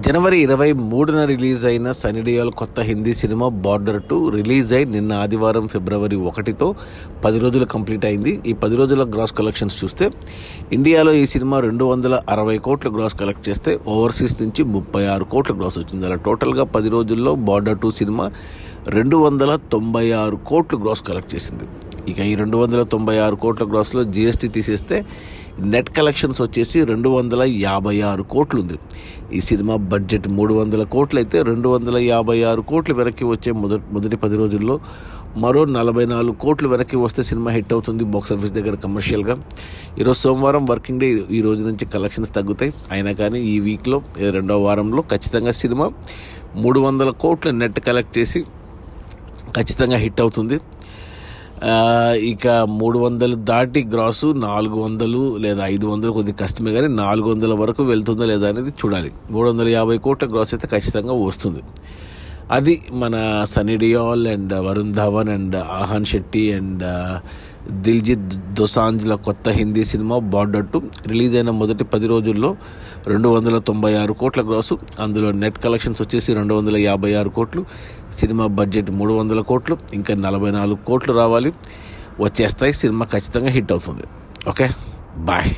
జనవరి 23న release అయిన సన్నీ డియోల్ కొత్త Hindi cinema border 2 release అయి నిన్న ఆదివారం ఫిబ్రవరి 1తో 10 రోజులు కంప్లీట్ అయింది. ఈ 10 రోజుల గ్రాస్ కలెక్షన్స్ చూస్తే ఇండియాలో ఈ సినిమా 260 కోట్లు గ్రాస్ కలెక్ట్ చేస్తే ఓవర్సీస్ నుంచి 36 కోట్ల గ్రాస్ వచ్చింది. అలా టోటల్గా 10 రోజుల్లో బార్డర్ 2 సినిమా 296 కోట్లు గ్రాస్ కలెక్ట్ చేసింది. ఇక ఈ 296 కోట్ల గ్రాస్లో జిఎస్టీ తీసేస్తే నెట్ కలెక్షన్స్ వచ్చేసి 256 కోట్లు ఉంది. ఈ సినిమా బడ్జెట్ 300 కోట్లు అయితే 256 కోట్లు వెనక్కి వచ్చే మొదటి 10 రోజుల్లో మరో 44 కోట్లు వెనక్కి వస్తే సినిమా హిట్ అవుతుంది బాక్సాఫీస్ దగ్గర కమర్షియల్గా. ఈరోజు సోమవారం వర్కింగ్ డే, ఈ రోజు నుంచి కలెక్షన్స్ తగ్గుతాయి. అయినా కానీ ఈ వీక్లో రెండవ వారంలో ఖచ్చితంగా సినిమా 300 కోట్లు నెట్ కలెక్ట్ చేసి ఖచ్చితంగా హిట్ అవుతుంది. ఇక 300 దాటి గ్రాసు 400 లేదా 500 కొద్ది కష్టమే, కానీ 400 వరకు వెళ్తుందా లేదా అనేది చూడాలి. 350 కోట్ల గ్రాస్ అయితే ఖచ్చితంగా వస్తుంది. అది మన Sunny Deol and Varun Dhawan and Ahan Shetty and Diljit దోసాంజ్ల కొత్త హిందీ సినిమా బార్డర్ 2 రిలీజ్ అయిన మొదటి 10 రోజుల్లో 296 కోట్ల గ్రాసు. అందులో నెట్ కలెక్షన్స్ వచ్చేసి 256 కోట్లు. సినిమా బడ్జెట్ 300 కోట్లు. ఇంకా 44 కోట్లు రావాలి, వచ్చేస్తాయి. సినిమా ఖచ్చితంగా హిట్ అవుతుంది. Okay, bye.